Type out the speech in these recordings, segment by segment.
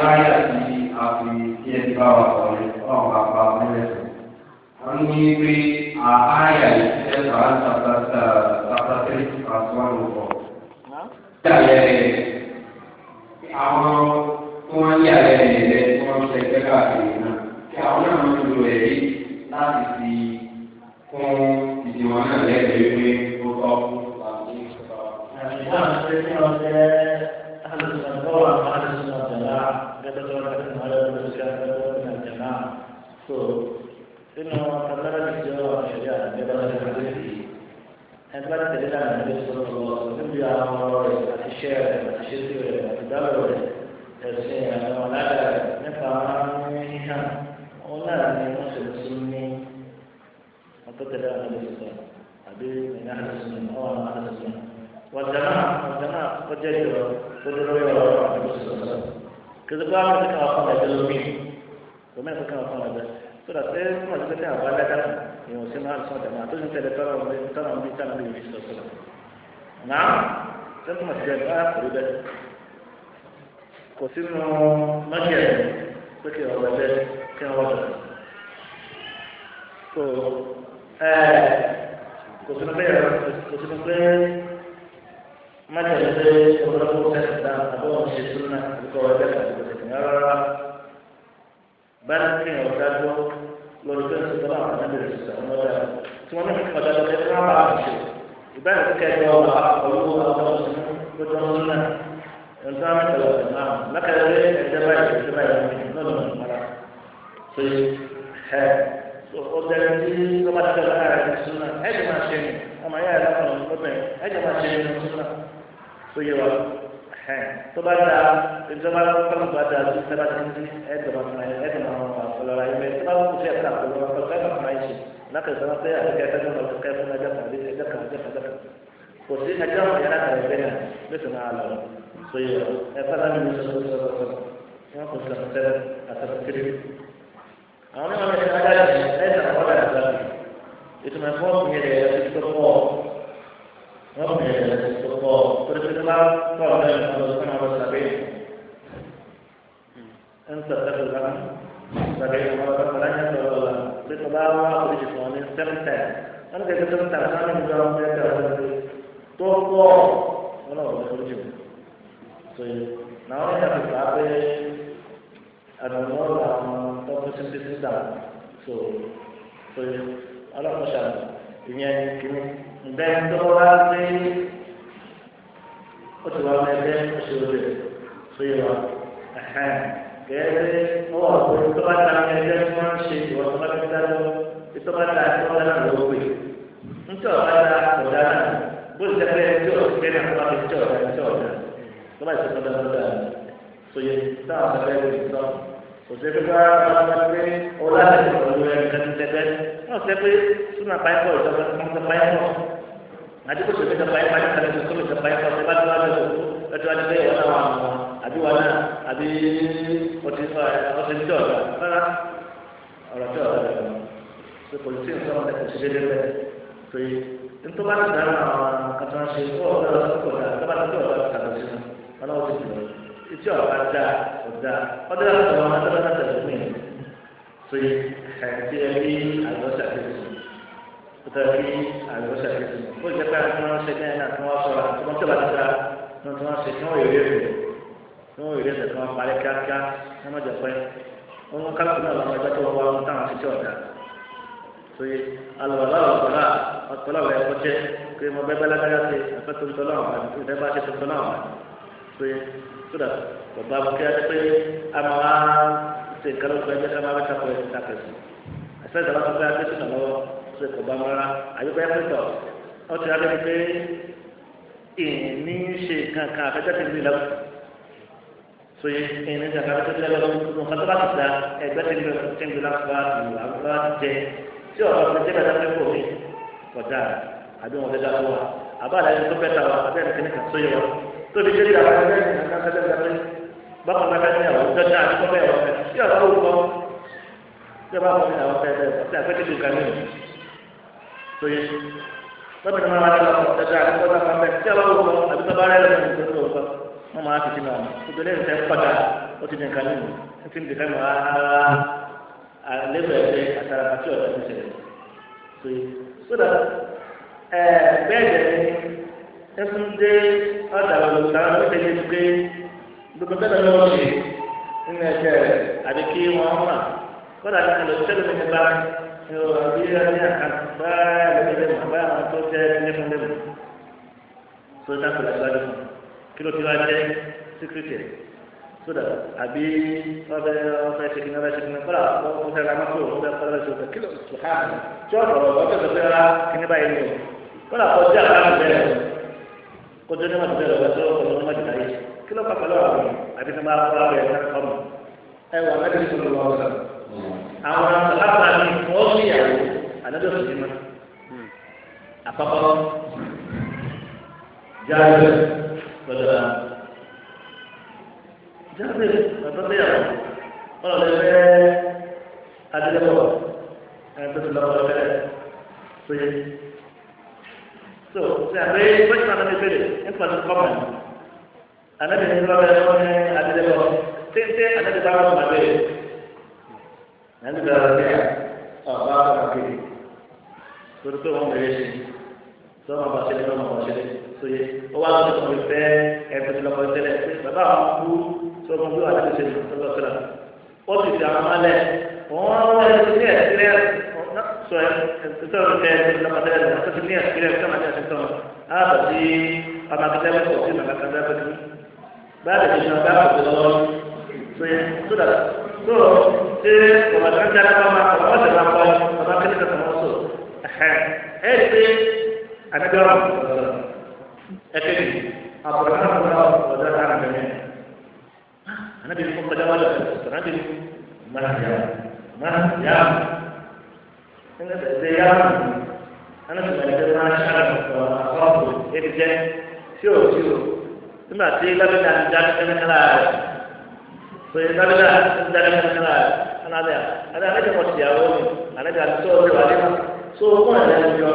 ayé àti àfi tí ẹ ti bá wa sọ̀rọ̀ ọlọ́run bá pa mílẹ̀ sọ. wọ́n ní pé ayé àti ẹ sọ̀rọ̀ tàbí tẹ́lẹ̀ àtúwọ̀n ló pọ̀. àwọn tí wọ́n yí àlẹ́ rẹ̀ tí wọ́n ṣe ẹgbẹ́ káàkiri náà kí àwọn náà máa ń lo ẹ̀rí láti fi fún ìdíwọ̀n náà lẹ́gbẹ̀ẹ́ pé ó tọ́ fún àti ìṣọ̀rọ̀. ìdáhùn pé kí wọ́n jẹ́ alùpùpù àti alùpùpù àjàlá gẹ́gẹ́ bí wọ́n ti máa lọ sí alùpùpù àjàlá. so nínú kàtàkì ìjọ ìṣẹ̀lẹ̀ àgbẹ̀dọ̀ ìṣẹ̀lẹ̀ ẹgbẹ́ tẹ̀lé náà ní sọ̀rọ̀ níbi àwọn ọ̀rọ̀ rẹ̀ àti iṣẹ́ rẹ̀ àti ṣẹ́sí rẹ̀ àti dábọ̀ rẹ̀ ẹ̀sìn àwọn ọ̀làdà rẹ̀ nípa àwọn híhàn wọn náà ní wọ́n ṣe tún ní ọ̀tọ̀tẹ̀lé àwọn ẹ̀sìn àbí ìyá àdìsùn àwọn àdìsùn wàjàmá kọjá ìjọ tó dúró yọ ọ̀rọ̀ àdìsùn kìsìkò àwọn ti kàn wọ́n fún ẹ̀jẹ̀ lómi lómi ẹ̀kọ́ kàn wọ́n fún ẹ̀jẹ̀ sódà pé wọ́n ti tẹ́tẹ́ àwọn alẹ́ dáná ìwọ̀n sí máa ń sọ jàmá tó ń tẹ̀lé tọ́lọ̀ bí tánà bí yìí sọ̀tọ̀ náà sẹ́ńtù mọ̀ sí ẹ̀ bá kò rí bẹ́ẹ̀ kò sínú mọ́jẹ̀ pé kí ọ̀rọ̀ ẹ̀jẹ̀ kí wọ́n wọ́n so kò sínú pé mọ́jẹ̀ ló dé ọ̀pọ̀lọpọ̀ sẹ́ńtù dáa àbọ̀ wọn ṣe sínú náà àbíkọ́ ẹ̀jẹ̀ àti ìgbésẹ̀ rárá báyìí kí ọ̀rọ̀ dájú lórí pé ṣe tọ́lá àwọn ẹgbẹ́ ìṣẹ̀lẹ̀ ọmọ ọ̀dà tí wọ́n ní kí ọ̀dà lọ́dẹ tí wọ́n bá wà ṣe ìbáyìí tó kẹ́kẹ́ ọ̀rọ̀ àpọ̀lọpọ̀ àwọn ọ̀sìn lójú ọ̀sìn náà nǹkan mẹ́tẹ̀lẹ̀ ọ̀sìn náà lákàtúntì ẹ̀jẹ̀ báyìí lọ́dọ̀ mọ̀lára so ẹ̀ ó dẹ̀rẹ̀ tí wọ́n bá ti tẹ̀lé ara rẹ̀ sún náà ẹ̀jẹ̀ máa ṣe ọmọ ayé àlọ́ ẹ̀jẹ̀ máa ṣe sún náà so yẹ wa tó bá da ìjọba kọ́nù bá da tó sábà tó ń di ẹ̀dọ̀mọ̀ fún ẹ̀ ẹ̀dọ̀mọ̀ ọ̀lọ́ra yìí mẹ́tí bá kú sí ẹ̀ka àpòlọ́ ọ̀pọ̀lọpọ̀ ẹ̀ka fún àìsí lákàtà sọ́nà pé àdéhùn ẹ̀ka tó ń lọ kẹ́ fún ẹ̀jẹ̀ kan ẹ̀jẹ̀ kan kò sí ẹ̀jẹ̀ wọn yàrá kan ẹ̀jẹ̀ náà lóṣù náà lọ so yẹ ẹ̀ka náà ní sọ́sọ́sọ́sọ́ wọn kò sọ fẹ́ àtàkùnkiri àwọn onímọ̀ mi ṣe adájọ́ ẹ̀jẹ̀ náà wọ́n dà ìtumọ̀ ẹ̀fọ́ wọ́n kò yẹ kó torípétébá kọ́ ọ̀rẹ́ ọ̀dọ́sọ́nà ọ̀rọ̀ sàbẹ̀ ń sọ̀tẹ́fẹ̀ lánà sàbẹ̀ ọ̀rọ̀ ọ̀lànyà sọ̀rọ̀ ọ̀la pétébá wà oríṣi fún ọ ní sẹ́mítẹ̀ wọ́n ní kẹ́kẹ́ sẹ́mítẹ̀ náà ní ìjọ ọ̀rọ̀ ẹ̀kẹ́ ọ̀rọ̀ tó pọ̀ wọn náà wọ́n oríṣi fún so náà wọ́n yà fìfà pé àdùnnú ọ̀rọ̀ àwọn tọ́kọ síntẹ́sí dà so ọlọ́kọ̀ṣà ìyẹn kìíní ǹbẹ́ tó wá pé ó ti wá mẹ́lẹ́ oṣù rẹ̀ sóyè wa gẹ́gẹ́ ó wà pé tó bá ta mẹ́lẹ́ tí wọ́n ń ṣe ìwọ̀n tó bá ti dá lọ tó bá ta tó bá dá lọ pé ńtí ọ̀gá dá ọ̀dá náà bó ti tẹ́lẹ̀ tí ò ti tẹ́lẹ̀ tó bá ti tí ọ̀dá tó bá ti tẹ́lẹ̀ tó dá sóyè táwọn ọ̀gá rẹ̀ ti sọ òṣèlú bá wà pé ọlá ti sọ̀rọ̀ ẹ̀ kẹ́tẹ́tẹ́ wọ́n sẹ́ pé súnà páìpọ̀ ìjọba tó ń páìpọ̀ àti kò sèké sọpá yẹn pàdé kàlẹ́ tó kọ́ sọpá yẹn kọ́ sọpá tó wà lẹ́sọ̀ ẹtù wà lẹ́sẹ̀ wọn náà wà mọ́ àbí wọn náà àbí ọtí tí ọ̀dà rárá ọ̀rọ̀ tí ọ̀dà rẹ̀ ṣe pòlìtì nǹkan ọ̀dà kò sí dédé bẹ́ẹ̀ tó yẹ nítorí wọn náà àwọn kàtà wọn ṣe kó ọ̀dà ọ̀dà tọ́ba tó ọ̀dà kàtà sí wọn náà wọ́n ti dùn ìtì ọ̀dà dá ọ̀dà ọ̀dà ọ̀dà wọn náà tẹ̀lé mí tó yẹ ti ẹbí àgbọ̀sà tẹ̀lé àgbọ̀sà ó jẹ́ pé àwọn ọmọ ṣe náà kí wọ́n sọ̀rọ̀ àti wọ́n tẹ̀lé àti wọ́n tí wọ́n ṣe kí wọ́n yòrè rẹ̀ kí wọ́n yòrè rẹ̀ kí wọ́n parí kíákíá kí wọ́n jẹ́ pé wọ́n kálukú náà lọ́wọ́ ẹgbẹ́ tó wọ́n wá wọn táwọn ṣiṣẹ́ ọ̀dà tó yẹ alùpàdà ọ̀tọ̀lá ọ̀rẹ́ ẹ̀kọ́ jẹ́ pé mo bẹ́ bẹ́lágbára ṣe ẹ̀fẹ́ tó ń tọ́lá ọ̀hún àti ìfẹ́ bá ṣe tó ń tọ́lá ọ̀hún tó yẹ sódà bàbá mo kí á pé a máa ṣe ìkàlọ́ ìgbà ẹgbẹ́ sábà bẹ́ẹ̀ kápẹ́ ẹ̀ kápẹ́sì ẹ̀fẹ́ ìjọba tó fẹ́ adé sínú lọ́wọ́ ṣe kò bá mọ́ra àyùbá ẹ̀ pẹ́tọ̀ ó ti adé pé ìní ṣe kankan àfẹ́jọ́ ti ń lọ so yẹ ìní ṣe kankan àfẹ́jọ́ ti ń lọ nǹkan tó bá ti da ẹgbẹ́ ti ń lọ fún àgbà jẹ tí ọ̀rọ̀ ti jẹ́ bẹ́ẹ̀ tó kò mí kọjá àbí wọn fẹ́ dá lọ́wọ́ àbáàlà ẹni tó fẹ́ ta wa àbí ẹni kìíní kan sóyè wa tóbi jẹ́ ìyàwó ẹgbẹ́ ìyàwó kan fẹ́ lẹ́gbẹ́ bákan náà fẹ́ ní àwọn dọ́jà àdúgbò bẹ́ẹ̀ wọ́n fẹ́ tí ọ̀rọ̀ wù kọ́ tí ọba kọ́ ní àwọn fẹ́ bẹ́ẹ̀ ọ̀sẹ̀ àpẹẹrẹ tó kàn ní sóyè bẹ́ẹ̀ ni wọ́n máa lọ dọ́jà àdúgbò náà fẹ́ tí ọba wù kọ́ àbí tó bá rẹ̀ lọ́wọ́ ní tó tó wù kọ́ wọ́n máa fi sínú àwọn ó ti di nǹkan nínú ó ti di nǹkan nínú ara àlébẹ̀ ẹgbẹ́ àtàrà àti ọ̀dọ́ ti ṣẹlẹ̀ sódà bẹ́ẹ̀ jẹ́ ní ẹkún dé ọ̀dà olùkọ́ ó ti di pé gbogbo bẹ́ẹ̀ lọ́wọ́ ṣe nínú ẹgbẹ́ rẹ̀ àbí kí wọ́n mọ̀ kódà ní ẹlòmíṣẹ́lẹ̀ mi nípa àbí ẹni àkàtúntà ẹlòmíṣẹ́lẹ̀ mọ̀ báyà wọn tó jẹ́ ẹlẹ́fún lẹ́nu tó dákò lásìwájú fún kí ló ti wá jẹ́ síkírìtì sódà àbí ọbẹ̀ ṣe kìnnìún ọbẹ̀ ṣe kìnnìún kódà ó fẹ́ ra mọ́tò ó fẹ́ kọ́lá ṣe òkè kílò sùhánù tí ó sọ̀rọ̀ ọ̀bẹ̀ tó fẹ́ ra kíní báyìí ni o kódà kó jẹ́ àbámu bẹ́ẹ̀ kó jẹ́ níwájú bẹ́ẹ̀ lọ́wọ́ tó kọ́ lọ́wọ́ májèlá yìí kí ló pàpẹ́ lọ́wọ́ àwọn àbí tí wọ́n bá kọ́ lábẹ́ àwọn alábàá ní wọ́n ní ìyàwó ànájọ́ sì ní ma àpapọ̀ jáde lọ́dọ̀ jáde lọ́dọ̀ yàwó ọlọ́dọ̀ fẹ́ adélẹ́wọ̀ ẹni tó ti lọ́wọ́ fẹ́ sóyè so ṣe àgbẹ̀ pẹ́ẹ́sì náà lọ́dọ̀ ìbéèrè nípa tó kọ́ mọ̀ ànájọ́ ní lọ́wọ́ ẹ̀ ní adélẹ́wọ̀ téńté ànájọ́ bá wọ́n máa bẹ̀rẹ̀ nanti berarti apa lagi? Tentu orang berisi. Semua bahasa ini orang bahasa ini. So ye, orang tu berita, kita sudah berita. Bapa aku, semua tu ada di sini. Terus. Oh tidak malah. Oh ini clear. So itu kita dapat ada. So ini clear sama ada semua. Apa sih? Apa kita mau sih nak kata apa ni? Baru kita dapat betul. So ye, sudah. So, kalau kita cakap apa sebab apa kita termasuk, itu ada orang, itu apa orang ada ni, anak di rumah kerja mana, anak di mana ya, ini saya, anak sebenarnya kerja apa, itu je, siapa, itu nanti lagi nak jaga kenal. So ini adalah dari mana ada aja masih awal ni, ada so ada so mana yang juga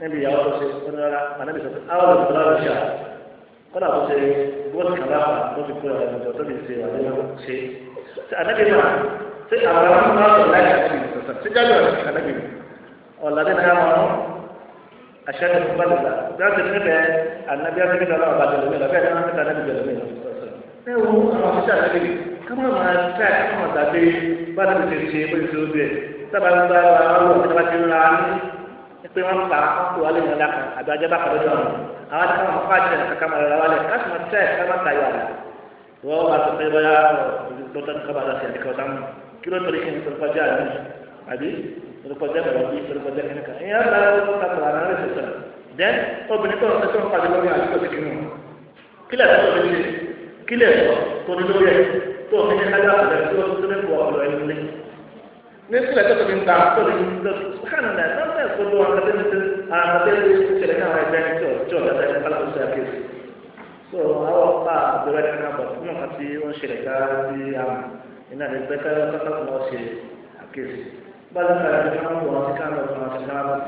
ni dia awal tu mana bisa awal berlalu saja. Kalau tu buat kerana tu pun ada tu bisa ada si ada di mana? Si awal mana lagi sejauh ada di. Oh lagi nama asyik berbalas. Dah sebenarnya anak dia ni kalau baca dulu, tapi anak kita ada di dalam. Àwọn ọ̀sẹ̀ àti ẹ̀dẹ́gbẹ̀ káwọn máa ṣe àwọn ọ̀dàdé bá ti ṣe ṣe bó ṣe ojú ẹ̀ sábà ń gba àwọn ọ̀sẹ̀ bá ti ń ra ní pé wọ́n pa ọkọ̀ wálé ní ọ̀dàkà àbí ajá bá kà lọ́jọ́ ọ̀run àwọn àti káwọn afá àti ẹ̀ka máa rẹ̀ wálẹ̀ káṣí máa ṣe ẹ̀ka máa tayọ àlẹ́ wọ́n wá sọ pé bóyá dọ́tà ní kábàdà sí àdìkọ́ sáwọn kí ló torí kí ni tó kọjá àlẹ́ àbí tó kọjá bẹ̀rẹ̀ bí tó kọjá kí ni kan ìyá bá tó kàtó àná rẹ̀ sọ̀tọ̀ then obìnrin tó ń sọ pàdé lórí àdìkọ́ sí kí kílẹ̀ tó ní lórí ẹ̀ tó ní ní kájà àgbẹ̀ tó tó ní kó ọ̀rọ̀ ẹni lé. ní sílẹ̀ tó ní ta tó ní kánà náà náà kó ló àwọn akadé ní ṣẹlẹ̀ ní àwọn ẹgbẹ́ tí ọ̀dà tẹ̀ ní kálukú sí àkéésì. so àwọn ọ̀pá àbẹ̀rẹ̀ ní kábọ̀ nínú kan tí wọ́n ṣẹlẹ̀ ká sí àwọn iná ní pẹ́ kákàtà wọn ṣe àkéésì. báyìí ká ní káwọn wọn sí káwọn wọn sí káwọn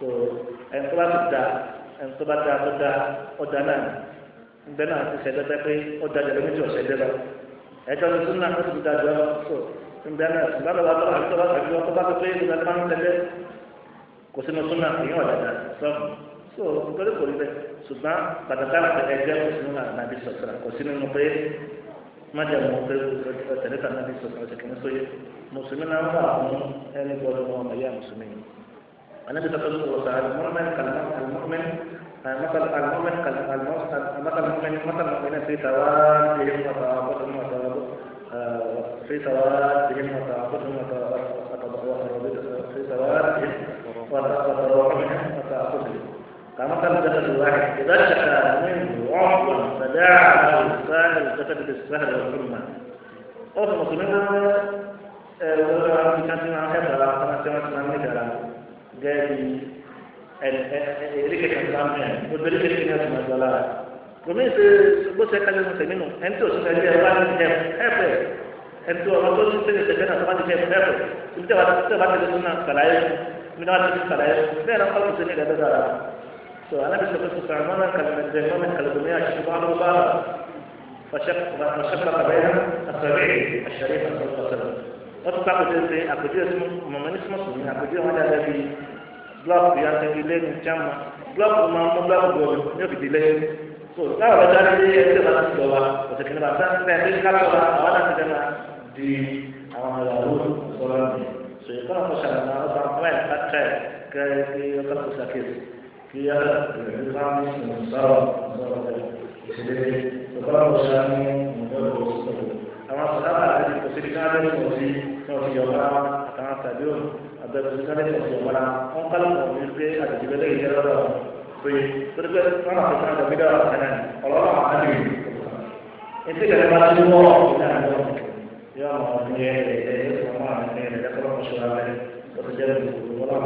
so ẹni tó bá ti da ẹni tó bá da tó da ọ̀dà náà bẹ́ẹ̀ náà ti ṣẹlẹ̀ pé ó dájà lórí tí ọ̀sẹ̀ dẹ́gbà ẹ̀jọ́ ní súnà ó ti dájọ́ so bẹ́ẹ̀ náà ṣùgbọ́n lọ́wọ́ tó àti tọ́wọ́ àti ọkọ̀ bá tó pé ìgbà tó máa ń tẹ̀lé kò sínú súnà èèyàn ọ̀dàdà sọ so nítorí kò rí bẹ́ẹ̀ ṣùgbọ́n pàtàkì àti ẹgbẹ́ kò sínú nàbí sọ̀tara kò sínú pé májà mọ̀ pé tẹ̀lé tà nàbí sọ̀tara ṣe kìíní sóye mùsùlùmí náà wà fún ẹni gbọ́dọ̀ wọn ọmọ yá mùsùlùmí النبي صلى الله عليه وسلم المؤمن كالمؤمن مثل المؤمن مثل المؤمن في توادهم وترابطهم في توادهم وترابطهم في توادهم وتراحمهم وتعاطفهم كمثل الجسد الواحد إذا اشتكى منه عضو فداعى له سائر الجسد بالسهر والحمى. أوصى المسلمين كانت معها gẹ́gẹ́ ẹ̀ẹ́dẹ́gbẹ̀ẹ́ kan sáà mẹ́rin gbogbo ẹ̀ẹ́dẹ́gbẹ̀ẹ́ kan sáà mẹ́rin lọ́la gómìnà ṣe bó ṣe kájọ ní sẹ́mínú ẹni tí òṣìṣẹ́ ilé ẹ̀ bá ní ẹ̀fẹ̀ ẹni tí ọmọ tó ti ṣe ṣẹ̀fẹ̀ náà tó bá ti ṣe ẹ̀fẹ̀ ibi tí a bá ti ṣe náà kàlàyé ibi tí a bá ti ṣe kàlàyé bẹ́ẹ̀ náà kọ́lù ṣe ní ìdẹ́gbẹ́ dára so alábi sọ pé sọ̀rọ̀ mọ́nà kàlùmí àṣìṣe bá ló bá فشق بين الصبيح الشريف صلى الله عليه وسلم وتبقى أكدير ممن اسمه سنة أكدير هذا الذي بلوك يعني ديلي نجمع بلوك ما بلوك دول يوفي ديلي so kalau baca ini itu kan doa baca kena baca teknik kalau awalnya kita di awal lalu soal ini so kalau masalah sampai kacau ke kalau sakit dia kami mensalah jadi kalau masalah awal sahabat di posisi ada di posisi orang akan stadium ada posisi di posisi orang kalau mesti ada juga di jalan terus kalau kita ada beda kanan kalau orang ada itu dari mana semua ya maksudnya sama ini ada kalau masalah terjadi orang